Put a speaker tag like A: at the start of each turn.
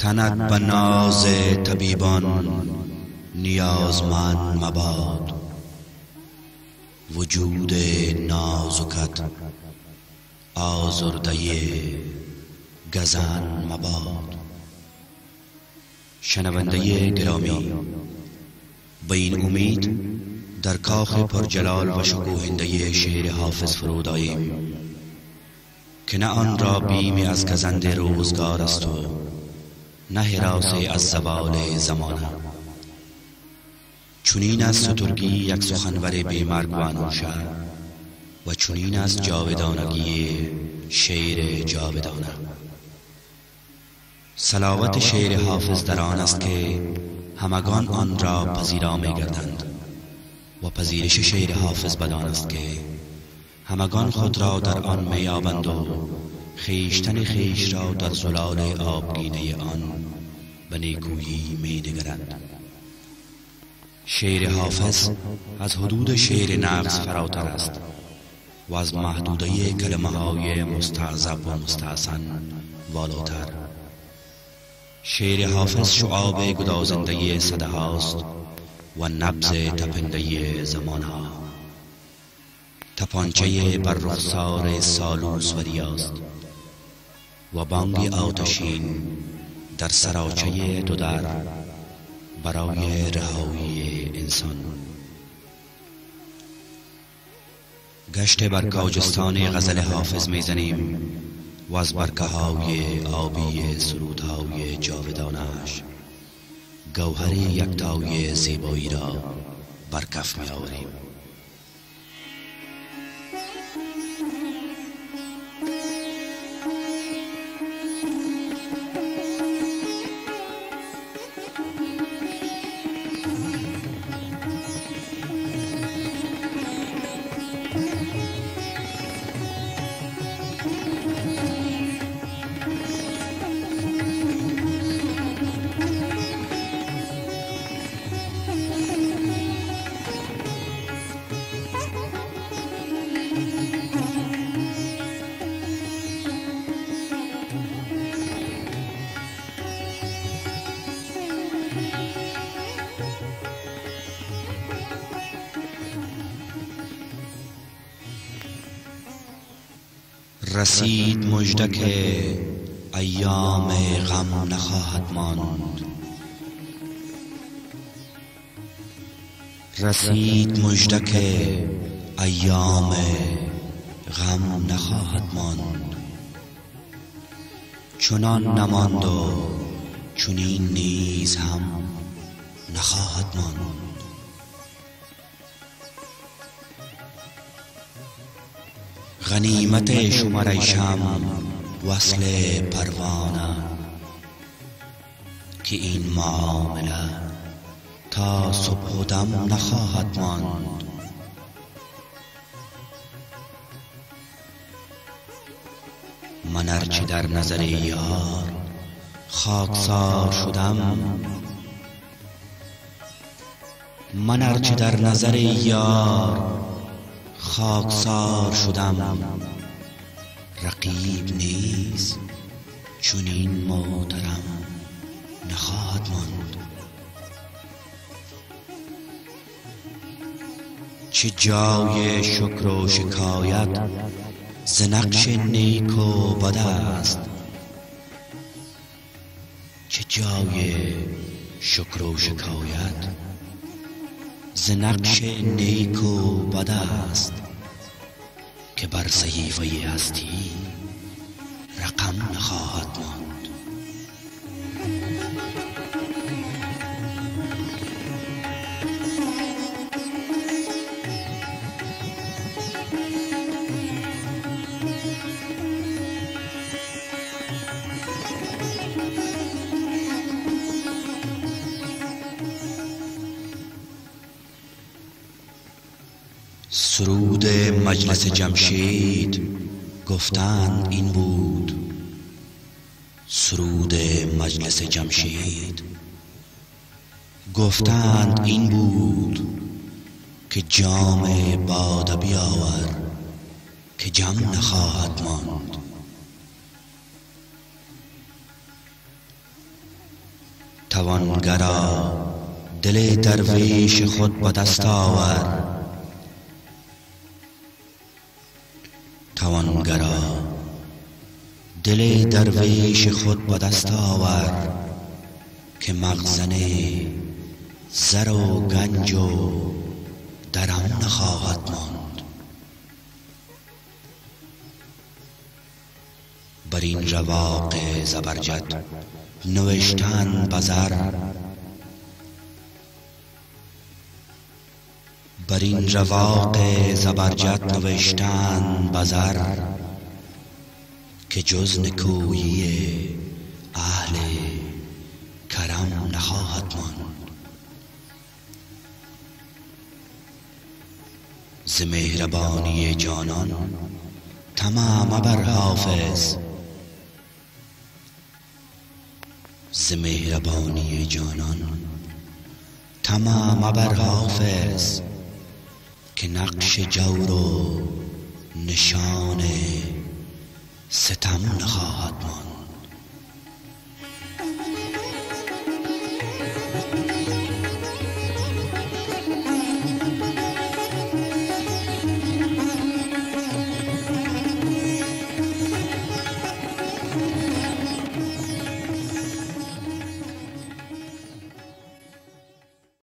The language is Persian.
A: تنت به ناز طبیبان نیازمند مباد، وجود نازکت آزرده گزن مباد. شنونده گرامی، به این امید در کاخ پرجلال و شکوهنده شعر حافظ فرود آییم که نه آن را بیمی از گزند روزگار است و نه هراسی از زوال زمانه. چنین از سترگی یک سخنور بیمرگ و انوشه و چنین از جاودانگی شعر جاودانه. صلوات شعر حافظ در آن است که همگان آن را پذیرا می گردند و پذیرش شعر حافظ بدان است که همگان خود را در آن می یابند و خویشتن خویش را در زلال آبگینه آن به نیکویی می نگرند. شعر حافظ از حدود شعر نغز فراتر است و از محدوده کلمه های مستعذب و مستحسن والاتر. شعر حافظ شعاب گدازنده صده هاست و نبض تپنده زمان ها. تپانچه بر رخسار سالوس و ریاست و بانگ آتشین در سراچه دو در برای رهایی انسان. گشت بر کاجستان غزل حافظ میزنیم و از برکه های آبی سرودهای جاودانش گوهر یکتای زیبایی را بر کف می آوریم. رسید مژده که ایام غم نخواهد ماند. رسید مژده که ایام غم نخواهد ماند. چنان نماند و چنین نیز هم نخواهد ماند. غنیمت شمر ای شمع وصل پروانه که این معامله تا صبح و دم نخواهد ماند. من ارچه در نظر یار خاکسار شدم، من ارچه در نظر یار خاکسار شدم، رقیب نیز چنین محترم نخواهد ماند. چه جای شکر و شکایت ز نقش نیک و بد است، چه جای شکر و شکایت ز نقش نیک و بد است که بر صحیفه هستی رقم نخواهد ماند. سرود مجلس جمشید گفتند این بود. سرود مجلس جمشید گفتند این بود که جام باده بیاور که جم نخواهد ماند. توانگرا دل درویش خود به دست آور، توانگرا دل درویش خود به دست آور، که مخزن زر و گنج و درم نخواهد ماند. بر این رواق زبرجد نوشتن بزر، بر این رواق زبرجد نوشتن بزر، که جز نکویی اهل کرم نخواهد ماند. ز مهربانی جانان طمع مبر حافظ، ز مهربانی جانان طمع مبر حافظ، که نقش جور و نشان ستم نخواهد ماند.